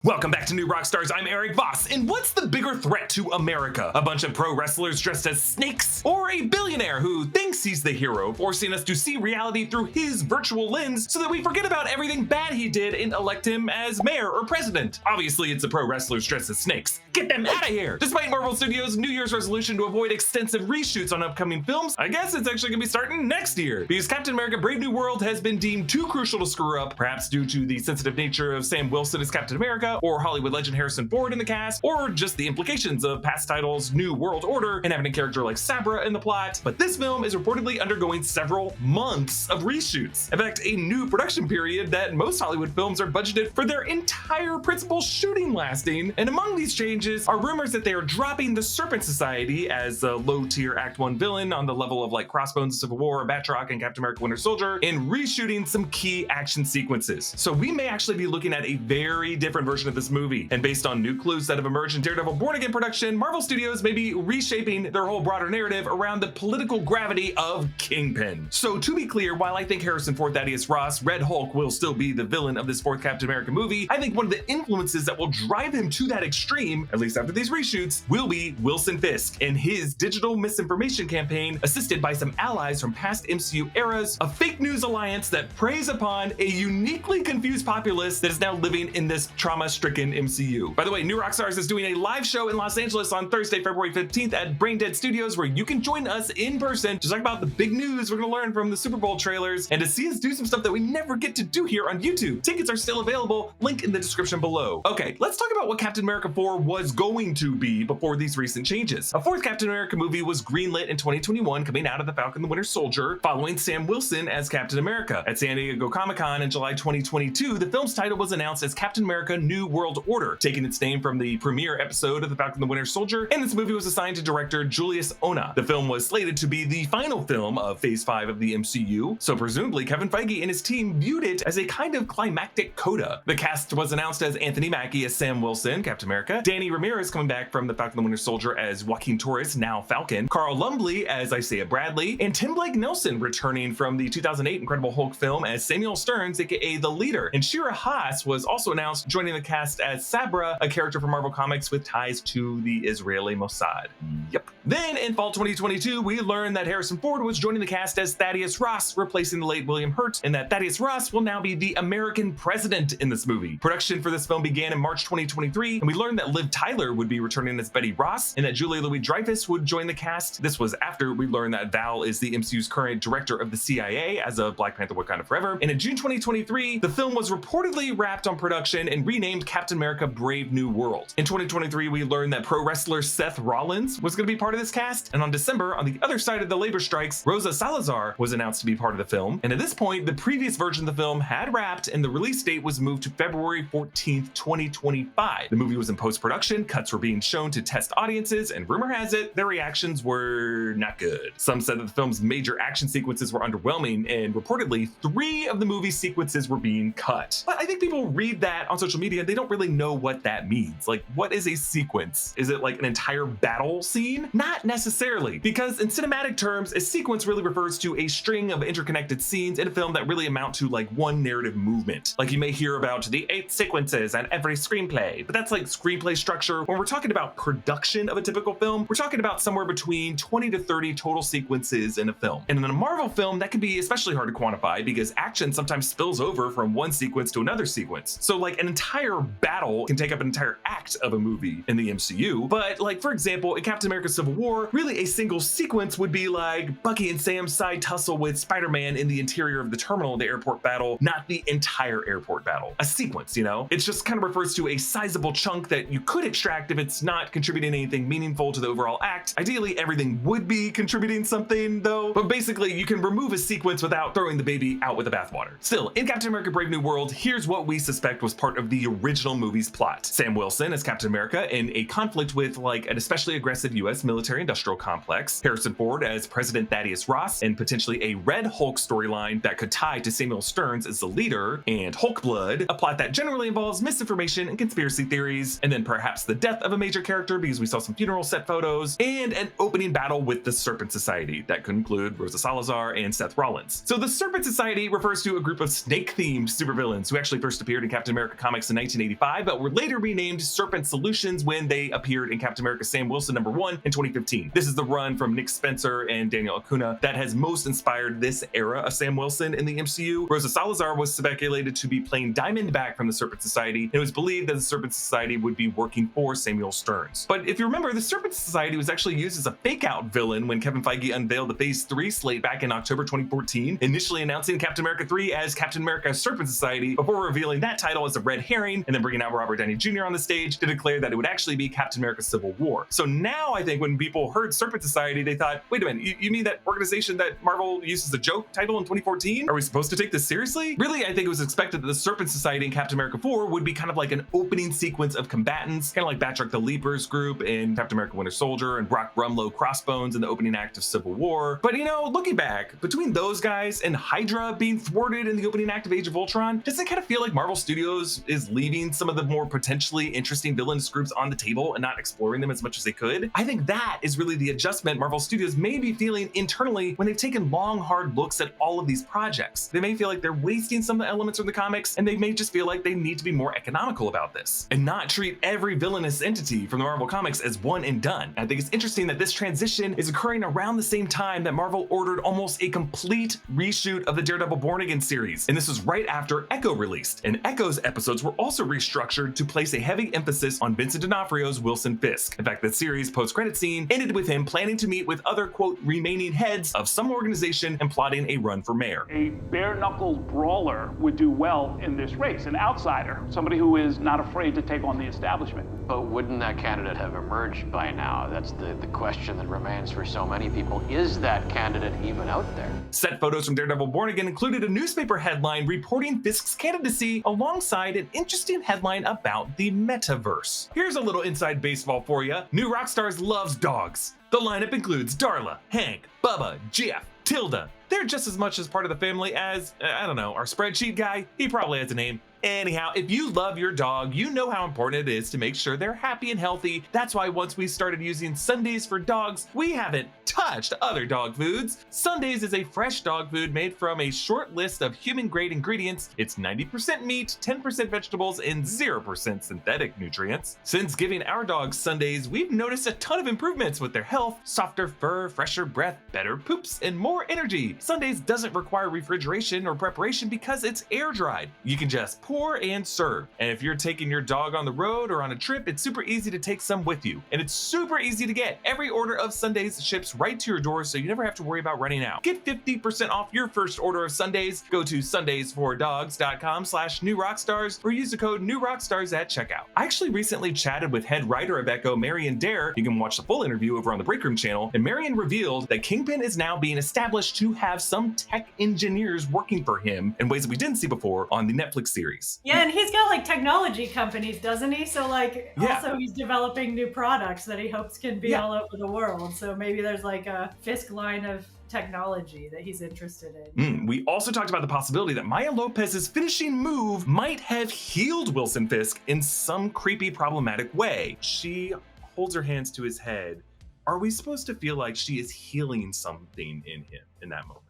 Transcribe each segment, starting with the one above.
Welcome back to New Rockstars, I'm Erik Voss, and what's the bigger threat to America? A bunch of pro wrestlers dressed as snakes? Or a billionaire who thinks he's the hero, forcing us to see reality through his virtual lens so that we forget about everything bad he did and elect him as mayor or president? Obviously, it's the pro wrestlers dressed as snakes. Get them out of here! Despite Marvel Studios' New Year's resolution to avoid extensive reshoots on upcoming films, I guess it's actually gonna be starting next year, because Captain America Brave New World has been deemed too crucial to screw up, perhaps due to the sensitive nature of Sam Wilson as Captain America, or Hollywood legend Harrison Ford in the cast, or just the implications of past titles New World Order and having a character like Sabra in the plot. But this film is reportedly undergoing several months of reshoots. In fact, a new production period that most Hollywood films are budgeted for their entire principal shooting lasting. And among these changes are rumors that they are dropping the Serpent Society as a low-tier Act 1 villain on the level of like Crossbones, Civil War, Batroc, and Captain America Winter Soldier, and reshooting some key action sequences. So we may actually be looking at a very different version of this movie. And based on new clues that have emerged in Daredevil Born Again production, Marvel Studios may be reshaping their whole broader narrative around the political gravity of Kingpin. So to be clear, while I think Harrison Ford, Thaddeus Ross, Red Hulk will still be the villain of this fourth Captain America movie, I think one of the influences that will drive him to that extreme, at least after these reshoots, will be Wilson Fisk and his digital misinformation campaign, assisted by some allies from past MCU eras, a fake news alliance that preys upon a uniquely confused populace that is now living in this trauma-stricken MCU. By the way, New Rockstars is doing a live show in Los Angeles on Thursday, February 15th at Braindead Studios, where you can join us in person to talk about the big news we're going to learn from the Super Bowl trailers and to see us do some stuff that we never get to do here on YouTube. Tickets are still available, link in the description below. Okay, let's talk about what Captain America 4 was going to be before these recent changes. A fourth Captain America movie was greenlit in 2021, coming out of the Falcon and the Winter Soldier, following Sam Wilson as Captain America. At San Diego Comic-Con in July 2022, the film's title was announced as Captain America New World Order, taking its name from the premiere episode of The Falcon and the Winter Soldier, and this movie was assigned to director Julius Ona. The film was slated to be the final film of Phase 5 of the MCU, so presumably Kevin Feige and his team viewed it as a kind of climactic coda. The cast was announced as Anthony Mackie as Sam Wilson, Captain America, Danny Ramirez coming back from The Falcon and the Winter Soldier as Joaquin Torres, now Falcon, Carl Lumbly as Isaiah Bradley, and Tim Blake Nelson returning from the 2008 Incredible Hulk film as Samuel Stearns, aka The Leader. And Shira Haas was also announced joining the cast as Sabra, a character from Marvel Comics with ties to the Israeli Mossad. Yep. Then in fall 2022, we learned that Harrison Ford was joining the cast as Thaddeus Ross, replacing the late William Hurt, and that Thaddeus Ross will now be the American president in this movie. Production for this film began in March 2023, and we learned that Liv Tyler would be returning as Betty Ross, and that Julia Louis-Dreyfus would join the cast. This was after we learned that Val is the MCU's current director of the CIA as of Black Panther: Wakanda Forever. And in June 2023, the film was reportedly wrapped on production and renamed Captain America Brave New World. In 2023, we learned that pro wrestler Seth Rollins was going to be part of this cast, and on December, on the other side of the labor strikes, Rosa Salazar was announced to be part of the film. And at this point, the previous version of the film had wrapped, and the release date was moved to February 14th, 2025. The movie was in post-production, cuts were being shown to test audiences, and rumor has it, their reactions were not good. Some said that the film's major action sequences were underwhelming, and reportedly 3 of the movie's sequences were being cut. But I think people read that on social media, they don't really know what that means. Like, what is a sequence? Is it like an entire battle scene? Not necessarily, because in cinematic terms, a sequence really refers to a string of interconnected scenes in a film that really amount to like one narrative movement. Like you may hear about the 8 sequences on every screenplay, but that's like screenplay structure. When we're talking about production of a typical film, we're talking about somewhere between 20 to 30 total sequences in a film. And in a Marvel film, that can be especially hard to quantify because action sometimes spills over from one sequence to another sequence. So like an entire battle can take up an entire act of a movie in the MCU. But like, for example, in Captain America Civil War, really a single sequence would be like Bucky and Sam's side tussle with Spider-Man in the interior of the terminal in the airport battle, not the entire airport battle. A sequence, you know? It just kind of refers to a sizable chunk that you could extract if it's not contributing anything meaningful to the overall act. Ideally, everything would be contributing something though, but basically you can remove a sequence without throwing the baby out with the bathwater. Still, in Captain America Brave New World, here's what we suspect was part of the original movie's plot. Sam Wilson as Captain America in a conflict with like an especially aggressive US military-industrial complex, Harrison Ford as President Thaddeus Ross, and potentially a Red Hulk storyline that could tie to Samuel Stearns as the leader, and Hulk Blood, a plot that generally involves misinformation and conspiracy theories, and then perhaps the death of a major character because we saw some funeral set photos, and an opening battle with the Serpent Society that could include Rosa Salazar and Seth Rollins. So the Serpent Society refers to a group of snake-themed supervillains who actually first appeared in Captain America comics in 1985, but were later renamed Serpent Solutions when they appeared in Captain America Sam Wilson #1 in 2015. This is the run from Nick Spencer and Daniel Acuna that has most inspired this era of Sam Wilson in the MCU. Rosa Salazar was speculated to be playing Diamondback from the Serpent Society, and it was believed that the Serpent Society would be working for Samuel Stearns. But if you remember, the Serpent Society was actually used as a fake-out villain when Kevin Feige unveiled the Phase 3 slate back in October 2014, initially announcing Captain America 3 as Captain America Serpent Society before revealing that title as a red herring, and then bringing out Robert Downey Jr. on the stage to declare that it would actually be Captain America Civil War. So now I think when people heard Serpent Society, they thought, wait a minute, you mean that organization that Marvel used as a joke title in 2014? Are we supposed to take this seriously? Really, I think it was expected that the Serpent Society in Captain America 4 would be kind of like an opening sequence of combatants, kind of like Batroc the Leapers group in Captain America Winter Soldier and Brock Rumlow Crossbones in the opening act of Civil War. But you know, looking back, between those guys and Hydra being thwarted in the opening act of Age of Ultron, doesn't it kind of feel like Marvel Studios is leaving some of the more potentially interesting villainous groups on the table and not exploring them as much as they could? I think that is really the adjustment Marvel Studios may be feeling internally when they've taken long, hard looks at all of these projects. They may feel like they're wasting some of the elements from the comics, and they may just feel like they need to be more economical about this and not treat every villainous entity from the Marvel comics as one and done. I think it's interesting that this transition is occurring around the same time that Marvel ordered almost a complete reshoot of the Daredevil Born Again series, and this was right after Echo released. And Echo's episodes were also restructured to place a heavy emphasis on Vincent D'Onofrio's Wilson Fisk. In fact, the series post-credit scene ended with him planning to meet with other, quote, remaining heads of some organization and plotting a run for mayor. A bare-knuckled brawler would do well in this race, an outsider, somebody who is not afraid to take on the establishment. But wouldn't that candidate have emerged by now? That's the question that remains for so many people. Is that candidate even out there? Set photos from Daredevil Born Again included a newspaper headline reporting Fisk's candidacy alongside an interesting headline about the metaverse. Here's a little inside baseball for you. New Rockstars loves dogs. The lineup includes Darla, Hank, Bubba, Jeff, Tilda. They're just as much as part of the family as, I don't know, our spreadsheet guy. He probably has a name. Anyhow, if you love your dog, you know how important it is to make sure they're happy and healthy. That's why once we started using Sundays for dogs, we haven't touched other dog foods. Sundays is a fresh dog food made from a short list of human-grade ingredients. It's 90% meat, 10% vegetables, and 0% synthetic nutrients. Since giving our dogs Sundays, we've noticed a ton of improvements with their health, softer fur, fresher breath, better poops, and more energy. Sundays doesn't require refrigeration or preparation because it's air-dried. You can just pour and serve. And if you're taking your dog on the road or on a trip, it's super easy to take some with you. And it's super easy to get. Every order of Sundays ships right to your door, so you never have to worry about running out. Get 50% off your first order of Sundays. Go to sundaysfordogs.com/newrockstars or use the code newrockstars at checkout. I actually recently chatted with head writer of Echo, Marion Dare. You can watch the full interview over on the Break Room channel. And Marion revealed that Kingpin is now being established to have some tech engineers working for him in ways that we didn't see before on the Netflix series. Yeah, and he's got like technology companies, doesn't he? So like also he's developing new products that he hopes can be all over the world. So maybe there's like a Fisk line of technology that he's interested in. We also talked about the possibility that Maya Lopez's finishing move might have healed Wilson Fisk in some creepy, problematic way. She holds her hands to his head. Are we supposed to feel like she is healing something in him in that moment?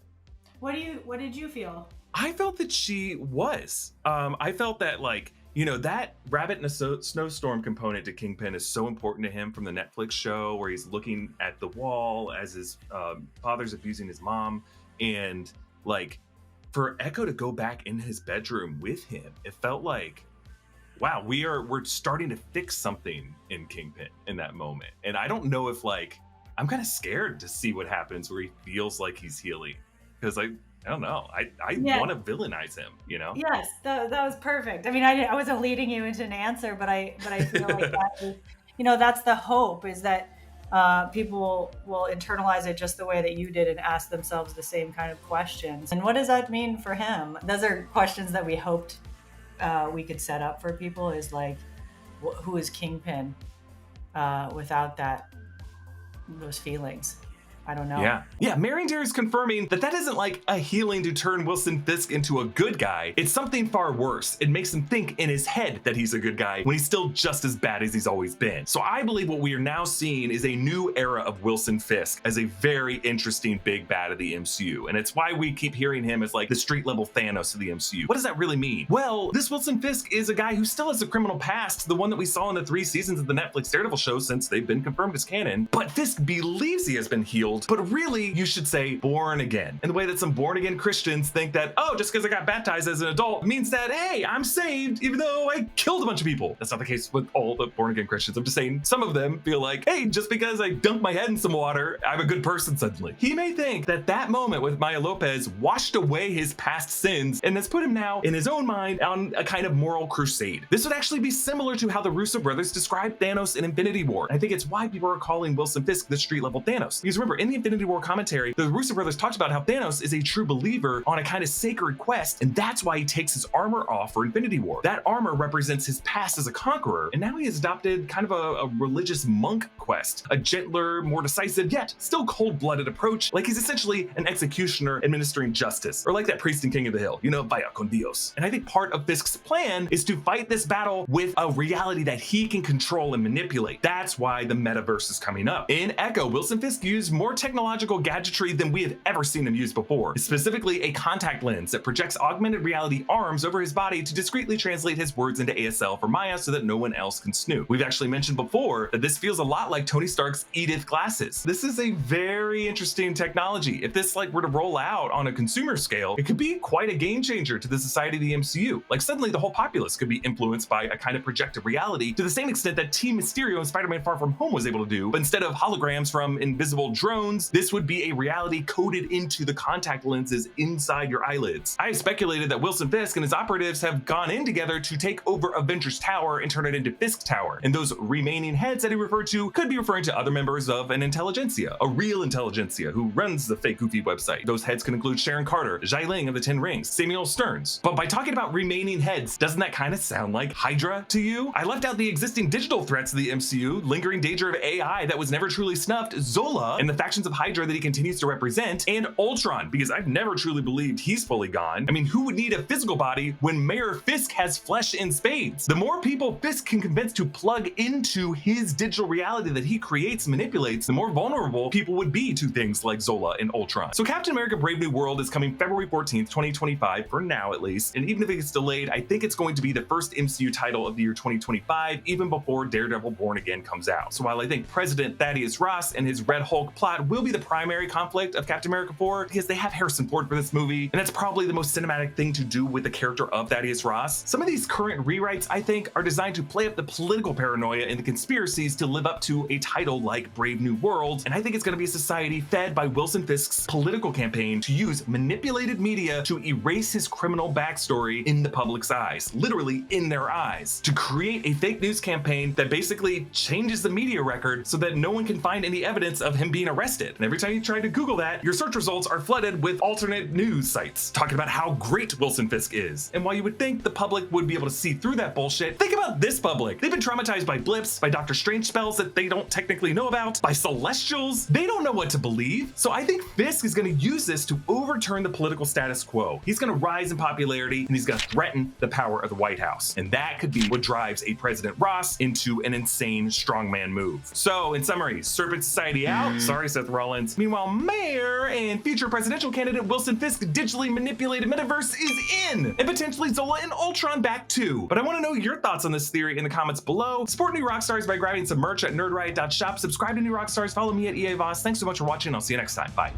What did you feel? I felt that she was. I felt that, like, you know, that rabbit in a snowstorm component to Kingpin is so important to him from the Netflix show where he's looking at the wall as his father's abusing his mom. And, like, for Echo to go back in his bedroom with him, it felt like, wow, we're starting to fix something in Kingpin in that moment. And I don't know if, like, I'm kind of scared to see what happens where he feels like he's healing. Because, like, I don't know. I want to villainize him, you know? Yes, that was perfect. I mean, I wasn't leading you into an answer, but I feel like that is, you know, that's the hope, is that people will internalize it just the way that you did and ask themselves the same kind of questions. And what does that mean for him? Those are questions that we hoped we could set up for people, is like, who is Kingpin without those feelings? I don't know. Yeah, Marion is confirming that that isn't like a healing to turn Wilson Fisk into a good guy. It's something far worse. It makes him think in his head that he's a good guy when he's still just as bad as he's always been. So I believe what we are now seeing is a new era of Wilson Fisk as a very interesting big bad of the MCU. And it's why we keep hearing him as like the street level Thanos of the MCU. What does that really mean? Well, this Wilson Fisk is a guy who still has a criminal past, the one that we saw in the 3 seasons of the Netflix Daredevil show since they've been confirmed as canon. But Fisk believes he has been healed, but really you should say born again. In the way that some born again Christians think that, oh, just because I got baptized as an adult means that, hey, I'm saved even though I killed a bunch of people. That's not the case with all the born again Christians. I'm just saying some of them feel like, hey, just because I dunked my head in some water, I'm a good person suddenly. He may think that that moment with Maya Lopez washed away his past sins and has put him now in his own mind on a kind of moral crusade. This would actually be similar to how the Russo brothers described Thanos in Infinity War. I think it's why people are calling Wilson Fisk the street level Thanos. Because remember, in the Infinity War commentary, the Russo brothers talked about how Thanos is a true believer on a kind of sacred quest, and that's why he takes his armor off for Infinity War. That armor represents his past as a conqueror, and now he has adopted kind of a religious monk quest, a gentler, more decisive, yet still cold-blooded approach, like he's essentially an executioner administering justice, or like that priest in King of the Hill, you know, vaya con Dios. And I think part of Fisk's plan is to fight this battle with a reality that he can control and manipulate. That's why the metaverse is coming up. In Echo, Wilson Fisk used more technological gadgetry than we have ever seen him use before, specifically a contact lens that projects augmented reality arms over his body to discreetly translate his words into ASL for Maya so that no one else can snoop. We've actually mentioned before that this feels a lot like Tony Stark's Edith glasses. This is a very interesting technology. If this were to roll out on a consumer scale, it could be quite a game changer to the society of the MCU. Like suddenly the whole populace could be influenced by a kind of projected reality to the same extent that Team Mysterio in Spider-Man Far From Home was able to do, but instead of holograms from invisible drones, this would be a reality coded into the contact lenses inside your eyelids. I speculated that Wilson Fisk and his operatives have gone in together to take over Avengers Tower and turn it into Fisk Tower, and those remaining heads that he referred to could be referring to other members of an intelligentsia, a real intelligentsia who runs the fake goofy website. Those heads can include Sharon Carter, Zhai Ling of the Ten Rings, Samuel Stearns. But by talking about remaining heads, doesn't that kind of sound like Hydra to you? I left out the existing digital threats of the MCU, lingering danger of AI that was never truly snuffed, Zola and the factions of Hydra that he continues to represent, and Ultron, because I've never truly believed he's fully gone. I mean, who would need a physical body when Mayor Fisk has flesh in spades? The more people Fisk can convince to plug into his digital reality that he creates and manipulates, the more vulnerable people would be to things like Zola and Ultron. So Captain America Brave New World is coming February 14th, 2025, for now at least, and even if it gets delayed, I think it's going to be the first MCU title of the year 2025, even before Daredevil Born Again comes out. So while I think President Thaddeus Ross and his Red Hulk plot will be the primary conflict of Captain America 4, because they have Harrison Ford for this movie, and that's probably the most cinematic thing to do with the character of Thaddeus Ross, some of these current rewrites, I think, are designed to play up the political paranoia and the conspiracies to live up to a title like Brave New World, and I think it's going to be a society fed by Wilson Fisk's political campaign to use manipulated media to erase his criminal backstory in the public's eyes, literally in their eyes, to create a fake news campaign that basically changes the media record so that no one can find any evidence of him being arrested. And every time you try to Google that, your search results are flooded with alternate news sites talking about how great Wilson Fisk is. And while you would think the public would be able to see through that bullshit, think about this public. They've been traumatized by blips, by Doctor Strange spells that they don't technically know about, by Celestials. They don't know what to believe. So I think Fisk is going to use this to overturn the political status quo. He's going to rise in popularity and he's going to threaten the power of the White House. And that could be what drives a President Ross into an insane strongman move. So in summary, Serpent Society out. Sorry, Seth Rollins. Meanwhile, Mayor and future presidential candidate Wilson Fisk digitally manipulated metaverse is in, and potentially Zola and Ultron back too. But I want to know your thoughts on this theory in the comments below. Support New Rockstars by grabbing some merch at nerdriot.shop. Subscribe to New Rockstars. Follow me at EA Voss. Thanks so much for watching. I'll see you next time. Bye.